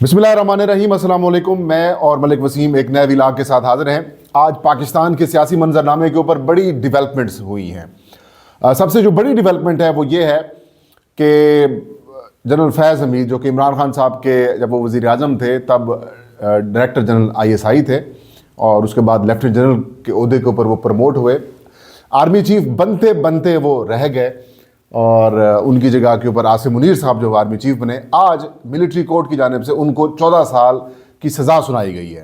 بسم اللہ الرحمن الرحیم، السلام علیکم۔ میں اور ملک وسیم ایک نئے ولاگ کے ساتھ حاضر ہیں۔ آج پاکستان کے سیاسی منظرنامے کے اوپر بڑی ڈیولپمنٹس ہوئی ہیں۔ سب سے جو بڑی ڈیولپمنٹ ہے وہ یہ ہے کہ جنرل فیض حمید، جو کہ عمران خان صاحب کے جب وہ وزیر اعظم تھے تب ڈائریکٹر جنرل ISI تھے، اور اس کے بعد لیفٹیننٹ جنرل کے عہدے کے اوپر وہ پروموٹ ہوئے۔ آرمی چیف بنتے بنتے وہ رہ گئے اور ان کی جگہ کے اوپر عاصم منیر صاحب جو آرمی چیف بنے، آج ملٹری کورٹ کی جانب سے ان کو 14 سال کی سزا سنائی گئی ہے۔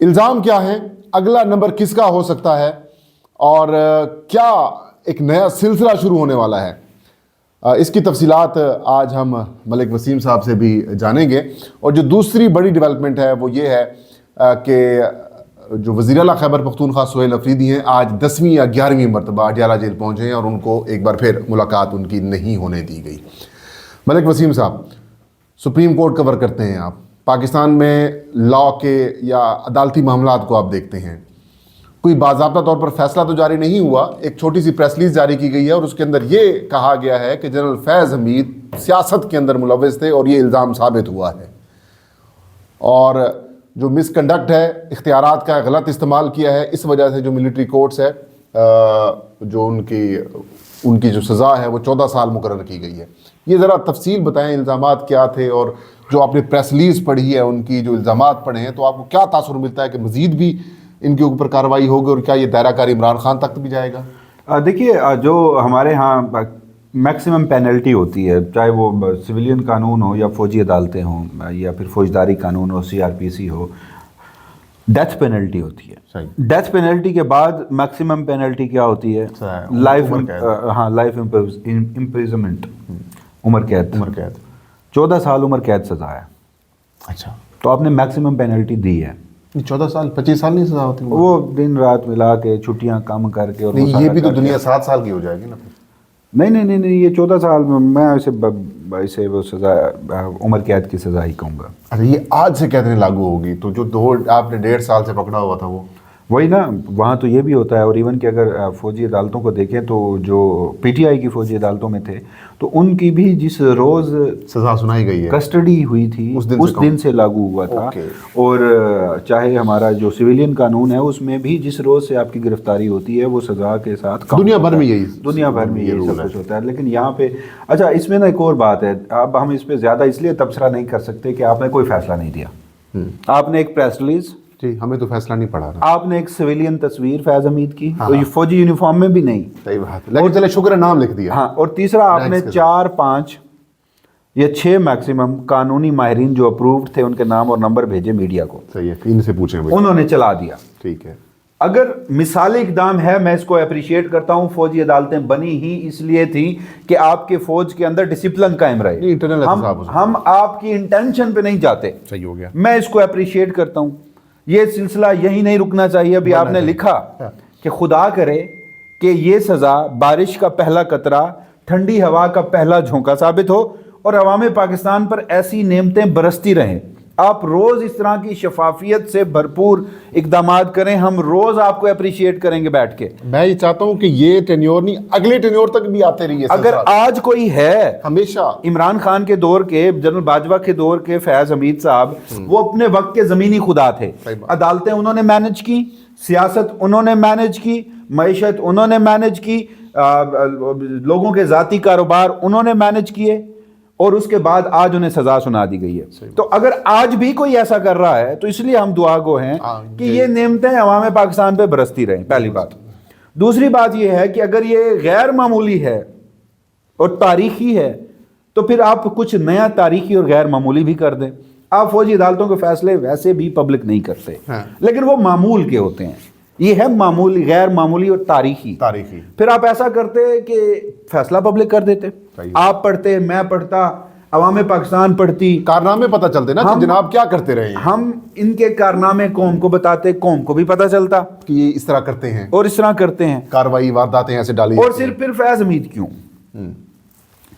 الزام کیا ہے، اگلا نمبر کس کا ہو سکتا ہے، اور کیا ایک نیا سلسلہ شروع ہونے والا ہے، اس کی تفصیلات آج ہم ملک وسیم صاحب سے بھی جانیں گے۔ اور جو دوسری بڑی ڈیولپمنٹ ہے وہ یہ ہے کہ جو وزیر اعلیٰ خیبر پختونخوا سہیل افریدی ہیں، آج 10ویں یا 11ویں مرتبہ اڈیالہ جیل پہنچے ہیں اور ان کو ایک بار پھر ملاقات ان کی نہیں ہونے دی گئی۔ ملک وسیم صاحب، سپریم کورٹ کور کرتے ہیں آپ، پاکستان میں لاء کے یا عدالتی معاملات کو آپ دیکھتے ہیں، کوئی باضابطہ طور پر فیصلہ تو جاری نہیں ہوا، ایک چھوٹی سی پریس ریلیز جاری کی گئی ہے اور اس کے اندر یہ کہا گیا ہے کہ جنرل فیض حمید سیاست کے اندر ملوث تھے اور یہ الزام ثابت ہوا ہے، اور جو مس کنڈکٹ ہے، اختیارات کا غلط استعمال کیا ہے، اس وجہ سے جو ملٹری کورٹس ہے، جو ان کی جو سزا ہے وہ 14 سال مقرر کی گئی ہے۔ یہ ذرا تفصیل بتائیں، الزامات کیا تھے، اور جو آپ نے پریس ریلیز پڑھی ہے ان کی جو الزامات پڑھے ہیں تو آپ کو کیا تاثر ملتا ہے کہ مزید بھی ان کے اوپر کارروائی ہوگی، اور کیا یہ دائرہ کاری عمران خان تک بھی جائے گا؟ دیکھیے، جو ہمارے ہاں میکسیمم پینلٹی ہوتی ہے، چاہے وہ سویلین قانون ہو یا فوجی عدالتیں ہوں یا پھر فوجداری قانون ہو، CRPC ہو، ڈیتھ پینلٹی ہوتی ہے۔ ڈیتھ پینلٹی کے بعد میکسیمم پینلٹی کیا ہوتی ہے؟ لائف امپریزنمنٹ، عمر قید۔ 14 سال عمر قید سزا ہے۔ اچھا، تو آپ نے میکسیمم پینلٹی دی ہے۔ 14 سال 25 سال نہیں سزا ہوتی؟ وہ دن رات ملا کے چھٹیاں کم کر کے، اور یہ بھی تو دنیا 7 سال کی ہو جائے گی نا۔ نہیں، یہ 14 سال میں اسے وہ سزا عمر قید کی سزا ہی کہوں گا۔ ارے یہ آج سے کہتے ہیں لاگو ہوگی، تو جو آپ نے 1.5 سال سے پکڑا ہوا تھا وہ وہی نا، وہاں تو یہ بھی ہوتا ہے۔ اور ایون کہ اگر فوجی عدالتوں کو دیکھیں تو جو PTI کی فوجی عدالتوں میں تھے تو ان کی بھی جس روز سزا سنائی گئی ہے، کسٹڈی ہوئی تھی، اس دن سے لاگو ہوا تھا۔ اور چاہے ہمارا جو سویلین قانون ہے اس میں بھی جس روز سے آپ کی گرفتاری ہوتی ہے وہ سزا کے ساتھ دنیا بھر میں یہی سب کچھ ہوتا ہے۔ لیکن یہاں پہ اچھا، اس میں نا ایک اور بات ہے، اب ہم اس پہ زیادہ اس لیے تبصرہ نہیں کر سکتے کہ آپ نے کوئی فیصلہ نہیں دیا۔ آپ نے ایک پریس ریلیز، جی ہمیں تو فیصلہ نہیں پڑا، آپ نے ایک سویلین تصویر فیض حمید کی، تو یہ فوجی یونیفارم میں بھی نہیں، صحیح بات ہے، لیکن چلے شکر ہے نام لکھ دیا۔ ہاں، اور تیسرا آپ نے 4 5 یا 6 میکسیمم قانونی ماہرین جو اپرووڈ تھے ان کے نام اور نمبر بھیجے میڈیا کو، صحیح ہے، ان سے پوچھیں، انہوں نے چلا دیا۔ ٹھیک ہے، اگر مثالی اقدام ہے، میں اس کو اپریشیٹ کرتا ہوں۔ فوجی عدالتیں بنی ہی اس لیے تھی کہ آپ کے فوج کے اندر ڈسپلن قائم رہے۔ ہم آپ کی انٹینشن پہ نہیں جاتے، صحیح ہو گیا، میں اس کو اپریشیٹ کرتا ہوں۔ یہ سلسلہ یہی نہیں رکنا چاہیے۔ ابھی آپ نے لکھا کہ خدا کرے کہ یہ سزا بارش کا پہلا قطرہ، ٹھنڈی ہوا کا پہلا جھونکا ثابت ہو اور عوام پاکستان پر ایسی نعمتیں برستی رہیں۔ آپ روز اس طرح کی شفافیت سے بھرپور اقدامات کریں، ہم روز آپ کو اپریشیٹ کریں گے بیٹھ کے۔ میں یہ چاہتا ہوں کہ یہ ٹینیور نہیں، اگلے ٹینیور تک بھی آتے رہیے۔ اگر آج کوئی ہے ہمیشہ عمران خان کے دور کے، جنرل باجوہ کے دور کے فیض حمید صاحب، وہ اپنے وقت کے زمینی خدا تھے۔ عدالتیں انہوں نے مینج کی، سیاست انہوں نے مینج کی، معیشت انہوں نے مینج کی، لوگوں کے ذاتی کاروبار انہوں نے مینج کیے، اور اس کے بعد آج انہیں سزا سنا دی گئی ہے۔ تو اگر آج بھی کوئی ایسا کر رہا ہے تو اس لیے ہم دعا گو ہیں کہ یہ نعمتیں عوام پاکستان پہ برستی رہیں، پہلی بات۔ دوسری بات یہ ہے کہ اگر یہ غیر معمولی ہے اور تاریخی ہے تو پھر آپ کچھ نیا تاریخی اور غیر معمولی بھی کر دیں۔ آپ فوجی عدالتوں کے فیصلے ویسے بھی پبلک نہیں کرتے، لیکن وہ معمول کے ہوتے ہیں۔ یہ ہے معمولی، غیر معمولی اور تاریخی۔ پھر آپ ایسا کرتے کہ فیصلہ پبلک کر دیتے، آپ پڑھتے، میں پڑھتا، عوام پاکستان پڑھتی، کارنامے پتہ چلتے نا کہ جناب کیا کرتے رہے ہیں، ہم ان کے کارنامے قوم کو بتاتے، قوم کو بھی پتہ چلتا کہ یہ اس طرح کرتے ہیں اور اس طرح کرتے ہیں، کارروائی وارداتیں ایسے ڈالی۔ اور صرف پھر فیض حمید کیوں؟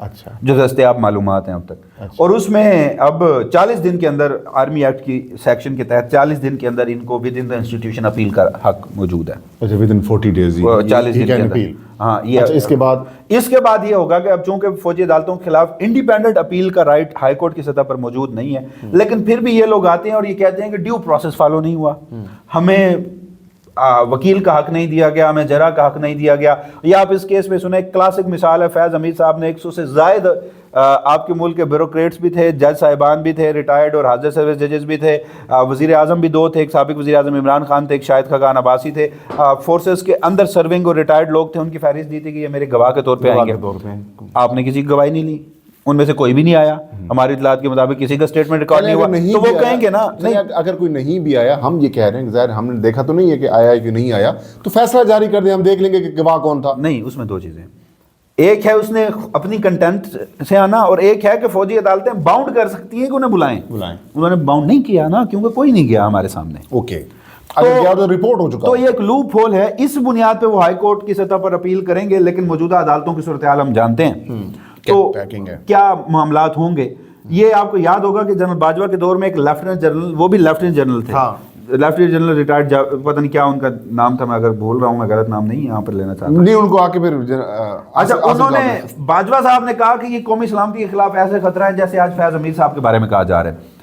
اچھا جو دستیاب معلومات ہیں اب تک، اور اس میں اب 40 دن کے اندر آرمی ایکٹ کی سیکشن کے تحت 40 دن کے اندر ان کو with in the institution appeal کا حق موجود ہے. اچھا ود ان 40 days 40 دن کے اندر. ہاں یہ اس کے بعد یہ ہوگا کہ اب چونکہ فوجی عدالتوں کے خلاف انڈیپینڈنٹ اپیل کا رائٹ ہائی کورٹ کی سطح پر موجود نہیں ہے، لیکن پھر بھی یہ لوگ آتے ہیں اور یہ کہتے ہیں کہ ڈیو پروسیس فالو نہیں ہوا، ہمیں وکیل کا حق نہیں دیا گیا، ہمیں جرا کا حق نہیں دیا گیا. یا آپ اس کیس میں سنیں، ایک کلاسک مثال ہے، فیض حمید صاحب نے 100 سے زائد آپ کے ملک کے بیوروکریٹس بھی تھے، جج صاحبان بھی تھے، ریٹائرڈ اور حاضر سروس ججز بھی تھے، وزیر اعظم بھی 2 تھے، ایک سابق وزیر اعظم عمران خان تھے، ایک شاہد خاقان عباسی تھے، فورسز کے اندر سرونگ اور ریٹائرڈ لوگ تھے، ان کی فہرست دی تھی کہ یہ میرے گواہ کے طور پہ آئیں گے. آپ نے کسی کی گواہی نہیں لی، ان میں سے کوئی بھی نہیں آیا، ہماری اطلاعات کے مطابق کسی کا اسٹیٹمنٹ ریکارڈ نہیں ہوا، تو وہ کہیں گے نا نہیں. اگر کوئی نہیں بھی آیا، ہم یہ کہہ رہے ہیں ظاہر ہم نے دیکھا تو نہیں ہے کہ آیا ہے کہ نہیں آیا، تو فیصلہ جاری کر دیں، ہم دیکھ لیں گے کہ گواہ کون تھا. نہیں، اس میں 2 چیزیں، ایک ہے اس نے اپنی کنٹینٹ سے آنا، اور ایک ہے کہ فوجی عدالتیں باؤنڈ کر سکتی ہیں کہ انہیں بلائیں. انہوں نے باؤنڈ نہیں کیا نا، کیونکہ کوئی نہیں گیا ہمارے سامنے. اوکے، اگر کیا تو رپورٹ ہو چکا، تو یہ ایک لوپ ہول ہے. اس بنیاد پہ وہ ہائی کورٹ کی سطح پر اپیل کریں گے، لیکن موجودہ عدالتوں کی صورتحال ہم جانتے ہیں تو کیا معاملات ہوں گے. یہ آپ کو یاد ہوگا کہ جنرل باجوہ کے دور میں ایک لیفٹیننٹ جنرل، وہ بھی لیفٹیننٹ جنرل تھے، لیفٹیننٹ جنرل ریٹائرڈ، پتہ نہیں کیا ان کا نام تھا، میں اگر بھول رہا ہوں، میں غلط نام نہیں یہاں پر لینا چاہتا نہیں، ان کو آ کے پھر اچھا انہوں نے باجوہ صاحب نے کہا کہ یہ قومی سلامتی کے خلاف ایسے خطرہ ہے جیسے آج فیض حمید صاحب کے بارے میں کہا جا رہا ہے.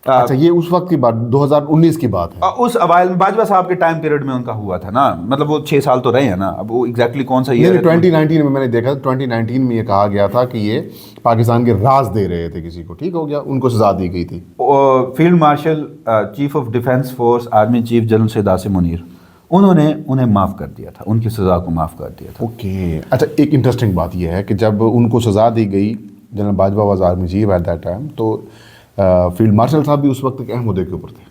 اچھا یہ اس وقت کی بات 2019 کی بات ہے. اس اوائل باجوہ صاحب کے ٹائم پیریڈ میں ان کا ہوا تھا نا، مطلب وہ 6 سال تو رہے ہیں نا. اب وہ ایگزیکٹلی کون سا یہ 2019 میں نے دیکھا، 2019 میں یہ کہا گیا تھا کہ یہ پاکستان کے راز دے رہے تھے کسی کو، ٹھیک ہو گیا، ان کو سزا دی گئی تھی. Field marshal chief of defence force army chief general Syed Asim Munir, انہوں نے انہیں معاف کر دیا تھا، ان کی سزا کو معاف کر دیا تھا. اوکے، اچھا ایک انٹرسٹنگ بات یہ ہے کہ جب ان کو سزا دی گئی، general Bajwa was army chief at that time, تو فیلڈ مارشل صاحب بھی اس وقت ایک اہم عہدے کے اوپر تھے،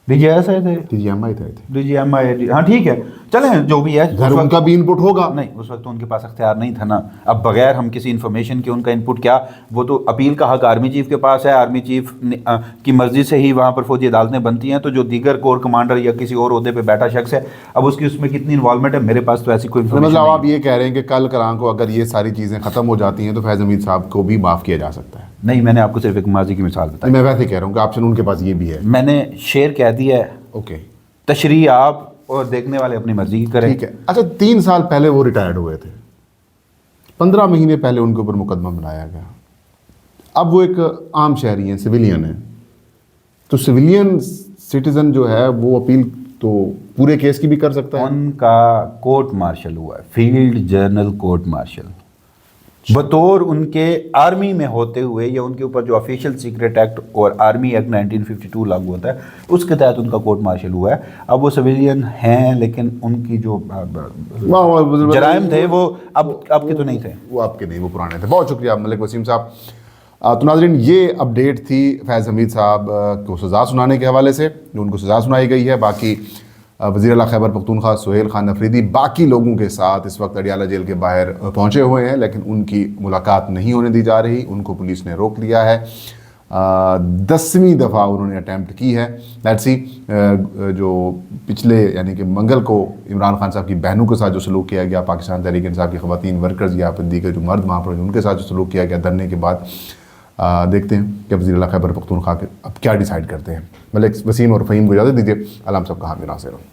ڈی جی ایس آئی تھے، ڈی جی ایم آئی تھے، ڈی جی ایم آئی. ہاں ٹھیک ہے، چلیں جو بھی ہے، ان کا بھی انپٹ ہوگا. نہیں، اس وقت تو ان کے پاس اختیار نہیں تھا نا. اب بغیر ہم کسی انفارمیشن کے ان کا انپٹ کیا، وہ تو اپیل کا حق آرمی چیف کے پاس ہے، آرمی چیف کی مرضی سے ہی وہاں پر فوجی عدالتیں بنتی ہیں. تو جو دیگر کور کمانڈر یا کسی اور عہدے پہ بیٹھا شخص ہے، اب اس کی اس میں کتنی انوالومنٹ ہے، میرے پاس تو ایسی کوئی انفارمیشن مطلب آپ یہ کہہ رہے ہیں کہ کل کلاں کو اگر یہ ساری چیزیں ختم ہو جاتی ہیں تو فیض حمید صاحب کو بھی معاف کیا جا سکتا ہے. نہیں، میں نے آپ کو صرف ایک ماضی کی مثال بتائی. میں ویسے کہہ رہا ہوں کہ آپشن ان کے پاس یہ بھی ہے. میں نے شعر کہہ دیا ہے. اوکے، تشریح آپ اور دیکھنے والے اپنی مرضی کی کریں. ٹھیک ہے. اچھا 3 سال پہلے وہ ریٹائرڈ ہوئے تھے، 15 مہینے پہلے ان کے اوپر مقدمہ بنایا گیا. اب وہ ایک عام شہری ہیں، سویلین ہیں، تو سویلین سٹیزن جو ہے وہ اپیل تو پورے کیس کی بھی کر سکتا ہے. ان کا کورٹ مارشل ہوا ہے، فیلڈ جرنل کورٹ مارشل، بطور ان کے آرمی میں ہوتے ہوئے، یا ان کے اوپر جو آفیشیل سیکرٹ ایکٹ اور آرمی ایکٹ 1952 لاگو ہوتا ہے اس کے تحت ان کا کورٹ مارشل ہوا ہے. اب وہ سویلین ہیں، لیکن ان کی جو جرائم تھے وہ اب کے تو نہیں تھے، وہ آپ کے نہیں، وہ پرانے تھے. بہت شکریہ ملک وسیم صاحب. تو ناظرین، یہ اپڈیٹ تھی فیض حمید صاحب کو سزا سنانے کے حوالے سے، جو ان کو سزا سنائی گئی ہے. باقی وزیر اعلیٰ خیبر پختونخوا سہیل خان افریدی باقی لوگوں کے ساتھ اس وقت اڈیالہ جیل کے باہر پہنچے ہوئے ہیں، لیکن ان کی ملاقات نہیں ہونے دی جا رہی. ان کو پولیس نے روک لیا ہے. 10ویں دفعہ انہوں نے اٹیمپٹ کی ہے. لیٹس سی جو پچھلے یعنی کہ منگل کو عمران خان صاحب کی بہنوں کے ساتھ جو سلوک کیا گیا، پاکستان تحریک انصاف کی خواتین ورکرز یا پھر دیگر جو مرد وہاں پر ان کے ساتھ جو سلوک کیا گیا دھرنے کے بعد، دیکھتے ہیں کہ وزیر اعلیٰ خیبر پختونخوا اب کیا ڈیسائیڈ کرتے ہیں. ملک وسیم اور فہیم کو اجازت دیجیے. علام صاحب کا حامی ناصر ہوں.